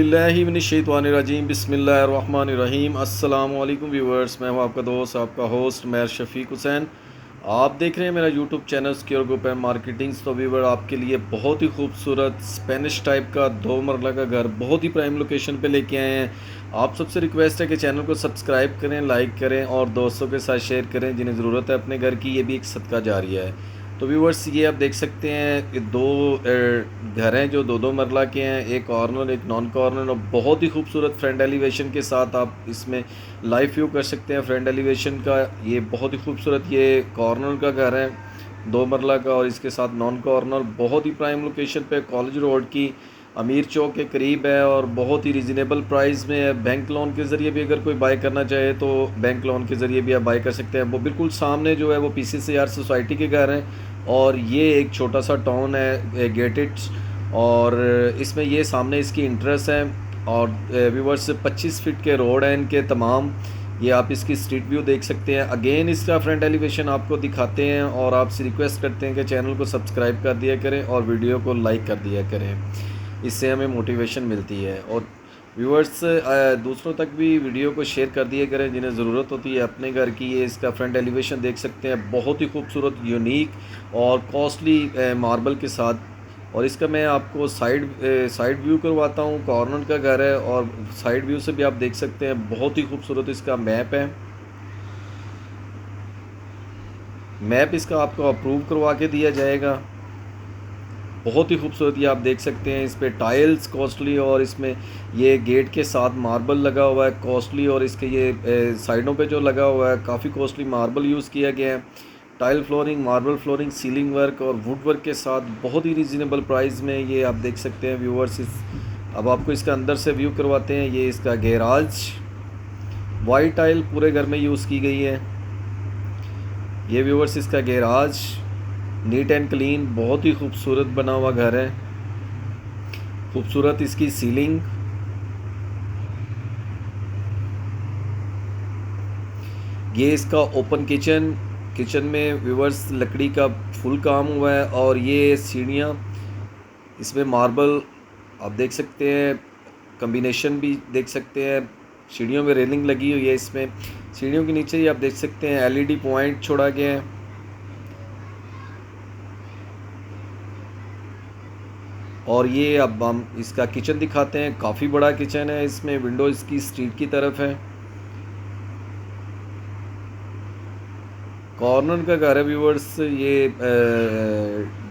औज़ुबिल्लाहिमिनश्शैतानिर्रजीम बिस्मिल्लाहिर्रहमानिर्रहीम। अस्सलाम वालेकुम व्यूअर्स, मैं हूँ आपका दोस्त आपका होस्ट मैं शफ़ीक हुसैन। आप देख रहे हैं मेरा YouTube channel secure group and marketings. तो व्यूअर आपके लिए बहुत ही खूबसूरत स्पेनिश टाइप का 2 मरला का घर बहुत ही प्राइम लोकेशन पे लेके आए हैं। आप सबसे रिक्वेस्ट है कि चैनल को सब्सक्राइब करें, लाइक करें और दोस्तों के साथ शेयर करें जिन्हें ज़रूरत है अपने घर की। ये भी एक सदका जारिया है। तो व्यूवर्स ये आप देख सकते हैं कि दो घर हैं जो 2-2 मरला के हैं, एक कॉर्नर एक नॉन कॉर्नर, और बहुत ही खूबसूरत फ्रंट एलिवेशन के साथ आप इसमें लाइव व्यू कर सकते हैं फ्रंट एलिवेशन का। ये बहुत ही खूबसूरत ये कॉर्नर का घर है 2 मरला का, और इसके साथ नॉन कॉर्नर बहुत ही प्राइम लोकेशन पे कॉलेज रोड की अमीर चौक के करीब है और बहुत ही रिजनेबल प्राइस में है। बैंक लोन के ज़रिए भी अगर कोई बाय करना चाहे तो बैंक लोन के ज़रिए भी आप बाय कर सकते हैं। वो बिल्कुल सामने जो है वो PCCR सोसाइटी के घर हैं, और ये एक छोटा सा टाउन है गेटेड, और इसमें ये सामने इसकी इंट्रेस है। और व्यूवर्स 25 फीट के रोड हैं इनके तमाम। ये आप इसकी स्ट्रीट व्यू देख सकते हैं। अगेन इसका फ्रंट एलिवेशन आपको दिखाते हैं और आपसे रिक्वेस्ट करते हैं कि चैनल को सब्सक्राइब कर दिया करें और वीडियो को लाइक कर दिया करें, इससे हमें मोटिवेशन मिलती है। और व्यूअर्स दूसरों तक भी वीडियो को शेयर कर दिया करें जिन्हें ज़रूरत होती है अपने घर की। ये इसका फ्रंट एलिवेशन देख सकते हैं, बहुत ही खूबसूरत यूनिक और कॉस्टली मार्बल के साथ। और इसका मैं आपको साइड व्यू करवाता हूँ। कॉर्नर का घर है और साइड व्यू से भी आप देख सकते हैं, बहुत ही खूबसूरत इसका मैप है। मैप इसका आपको अप्रूव करवा के दिया जाएगा। बहुत ही खूबसूरत ये आप देख सकते हैं, इस पर टाइल्स कॉस्टली, और इसमें ये गेट के साथ मार्बल लगा हुआ है कॉस्टली, और इसके ये साइडों पे जो लगा हुआ है काफ़ी कॉस्टली मार्बल यूज़ किया गया है। Tile flooring, marble flooring, ceiling work और वुड वर्क के साथ बहुत ही रीज़नेबल प्राइस में ये आप देख सकते हैं व्यूअर्स। अब आपको इसका अंदर से व्यू करवाते हैं। ये इसका गैराज, वाइट टाइल पूरे घर में यूज़ की गई है। ये व्यूअर्स इसका गैराज नीट एंड क्लीन, बहुत ही खूबसूरत बना हुआ घर है। खूबसूरत इसकी सीलिंग, ये इसका ओपन किचन। किचन में व्यूअर्स लकड़ी का फुल काम हुआ है, और ये सीढ़ियाँ इसमें मार्बल आप देख सकते हैं, कॉम्बिनेशन भी देख सकते हैं। सीढ़ियों में रेलिंग लगी हुई है। इसमें सीढ़ियों के नीचे ही आप देख सकते हैं LED पॉइंट छोड़ा गया है। और ये अब हम इसका किचन दिखाते हैं। काफ़ी बड़ा किचन है, इसमें विंडो इसकी स्ट्रीट की तरफ है। कॉर्नर का घर है व्यूवर्स। ये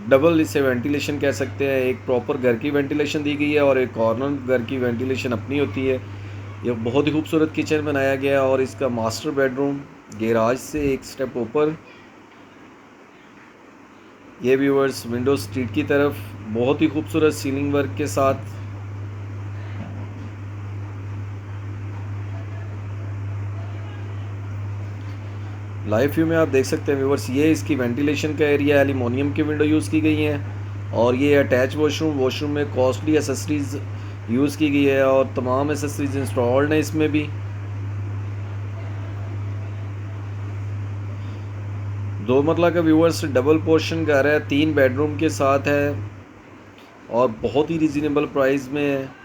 डबल इसे वेंटिलेशन कह सकते हैं। एक प्रॉपर घर की वेंटिलेशन दी गई है और एक कॉर्नर घर की वेंटिलेशन अपनी होती है। ये बहुत ही खूबसूरत किचन बनाया गया है, और इसका मास्टर बेडरूम गैराज से एक स्टेप ऊपर। ये व्यूवर्स विंडो स्ट्रीट की तरफ, बहुत ही खूबसूरत सीलिंग वर्क के साथ। लाइव व्यू में आप देख सकते हैं व्यूवर्स, ये इसकी वेंटिलेशन का एरिया, एल्यूमिनियम की विंडो यूज़ की गई हैं। और ये अटैच वॉशरूम में कॉस्टली एसेसरीज़ यूज़ की गई है, और तमाम एसेसरीज इंस्टॉल्ड हैं इसमें भी। 2 मरला का व्यूवर्स डबल पोर्शन घर है, 3 बेडरूम के साथ है, और बहुत ही रिजनेबल प्राइस में है।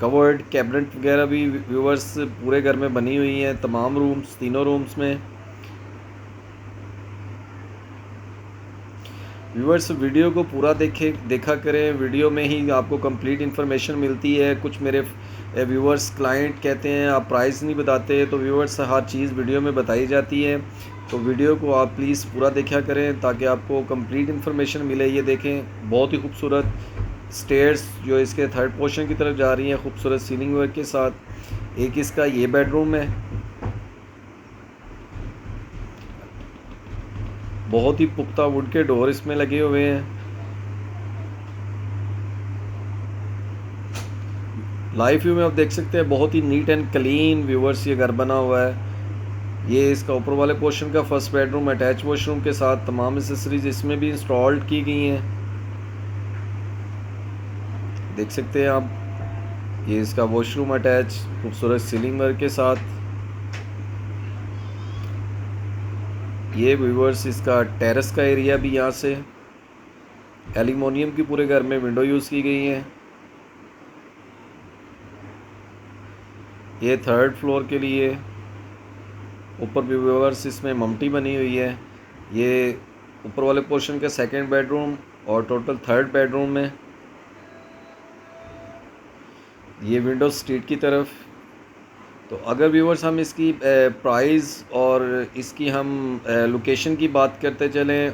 कवर्ड कैबिनेट वगैरह भी व्यूवर्स पूरे घर में बनी हुई हैं, तमाम रूम्स, तीनों रूम्स में। व्यूवर्स वीडियो को पूरा देखा करें, वीडियो में ही आपको कंप्लीट इन्फॉर्मेशन मिलती है। कुछ मेरे व्यूवर्स क्लाइंट कहते हैं आप प्राइस नहीं बताते, तो व्यूवर्स हर चीज़ वीडियो में बताई जाती है। तो वीडियो को आप प्लीज़ पूरा देखा करें ताकि आपको कंप्लीट इन्फॉर्मेशन मिले। ये देखें, बहुत ही खूबसूरत स्टेयर्स जो इसके थर्ड पोर्शन की तरफ जा रही हैं, खूबसूरत सीलिंग वर्क के साथ। एक इसका ये बेडरूम है, बहुत ही पुख्ता वुड के डोर इसमें लगे हुए हैं। लाइव व्यू में आप देख सकते हैं, बहुत ही नीट एंड क्लीन व्यूवर्स ये घर बना हुआ है। ये इसका ऊपर वाले पोर्शन का फर्स्ट बेडरूम अटैच वॉशरूम के साथ, तमाम एसेसरीज इसमें भी इंस्टॉल्ड की गई हैं, देख सकते हैं आप। ये इसका वॉशरूम अटैच खूबसूरत सीलिंग वर्क के साथ। ये व्यूवर्स इसका टेरेस का एरिया भी यहाँ से एल्यूमिनियम की पूरे घर में विंडो यूज़ की गई हैं। ये थर्ड फ्लोर के लिए ऊपर भी व्यूअर्स इसमें ममटी बनी हुई है। ये ऊपर वाले पोर्शन का सेकंड बेडरूम और टोटल थर्ड बेडरूम में ये विंडो स्ट्रीट की तरफ। तो अगर व्यूअर्स हम इसकी प्राइस और इसकी हम लोकेशन की बात करते चलें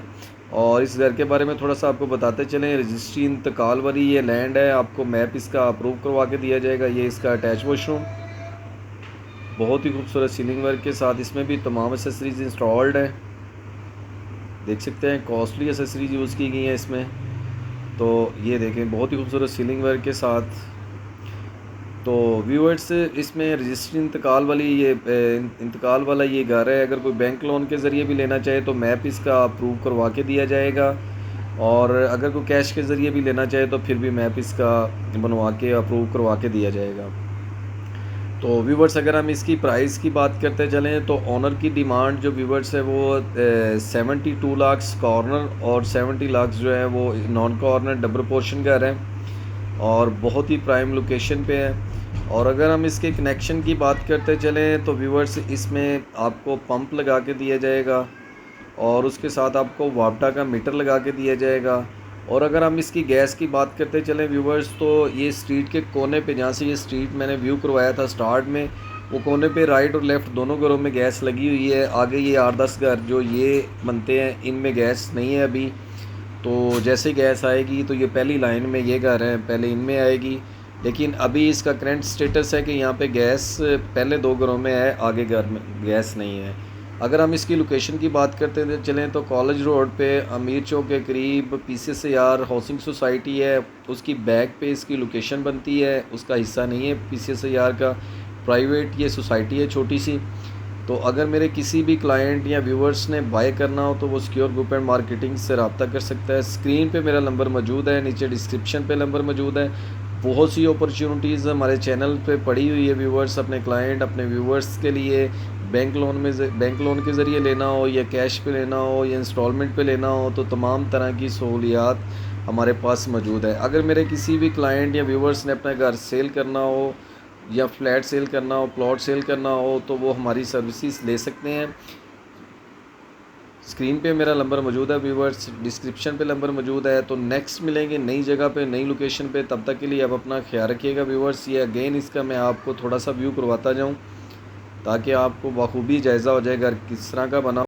और इस घर के बारे में थोड़ा सा आपको बताते चलें, रजिस्ट्री इंतकाल वाली ये लैंड है। आपको मैप इसका अप्रूव करवा के दिया जाएगा। ये इसका अटैच वॉशरूम बहुत ही खूबसूरत सीलिंग वर्क के साथ, इसमें भी तमाम एसेसरीज इंस्टॉल्ड है। देख सकते हैं कॉस्टली एसेसरीज यूज़ की गई हैं इसमें। तो ये देखें बहुत ही खूबसूरत सीलिंग वर्क के साथ। तो व्यूअर्स इसमें रजिस्ट्री इंतकाल वाली ये इंतकाल वाला ये घर है। अगर कोई बैंक लोन के ज़रिए भी लेना चाहे तो मैप इसका अप्रूव करवा के दिया जाएगा, और अगर कोई कैश के ज़रिए भी लेना चाहे तो फिर भी मैप इसका बनवा के अप्रूव करवा के दिया जाएगा। तो व्यूवर्स अगर हम इसकी प्राइस की बात करते चलें तो ऑनर की डिमांड जो व्यूवर्स है वो 72 लाख कॉर्नर और 70 लाख जो है वो नॉन कॉर्नर डबल पोर्शन घर है और बहुत ही प्राइम लोकेशन पे है। और अगर हम इसके कनेक्शन की बात करते चलें तो व्यूवर्स इसमें आपको पंप लगा के दिया जाएगा और उसके साथ आपको वापडा का मीटर लगा के दिया जाएगा। और अगर हम इसकी गैस की बात करते चलें व्यूवर्स तो ये स्ट्रीट के कोने पे, जहाँ से ये स्ट्रीट मैंने व्यू करवाया था स्टार्ट में, वो कोने पे राइट और लेफ़्ट दोनों घरों में गैस लगी हुई है। आगे ये 8-10 घर जो ये बनते हैं इनमें गैस नहीं है अभी। तो जैसे गैस आएगी तो ये पहली लाइन में ये घर हैं पहले इनमें आएगी, लेकिन अभी इसका करंट स्टेटस है कि यहाँ पे गैस पहले 2 घरों में है, आगे घर में गैस नहीं है। अगर हम इसकी लोकेशन की बात करते चलें तो कॉलेज रोड पे अमीर चौक के करीब PCSAR हाउसिंग सोसाइटी है, उसकी बैक पे इसकी लोकेशन बनती है। उसका हिस्सा नहीं है PCSAR का, प्राइवेट ये सोसाइटी है छोटी सी। तो अगर मेरे किसी भी क्लाइंट या व्यूवर्स ने बाय करना हो तो वो सिक्योर ग्रुप एंड मार्केटिंग से रब्ता कर सकता है। स्क्रीन पे मेरा नंबर मौजूद है, नीचे डिस्क्रिप्शन पे नंबर मौजूद है। बहुत सी अपॉर्चुनिटीज़ हमारे चैनल पे पड़ी हुई है व्यूवर्स, अपने क्लाइंट अपने व्यूवर्स के लिए बैंक लोन के ज़रिए लेना हो या कैश पे लेना हो या इंस्टॉलमेंट पे लेना हो तो तमाम तरह की सहूलियात हमारे पास मौजूद है। अगर मेरे किसी भी क्लाइंट या व्यूवर्स ने अपना घर सेल करना हो या फ्लैट सेल करना हो, प्लॉट सेल करना हो तो वो हमारी सर्विसेज ले सकते हैं। स्क्रीन पे मेरा नंबर मौजूद है व्यूवर्स, डिस्क्रिप्शन पे नंबर मौजूद है। तो नेक्स्ट मिलेंगे नई जगह पे नई लोकेशन पे, तब तक के लिए आप अपना ख्याल रखिएगा व्यूवर्स। ये अगेन इसका मैं आपको थोड़ा सा व्यू करवाता जाऊँ ताकि आपको बखूबी जायज़ा हो जाए घर किस तरह का बना।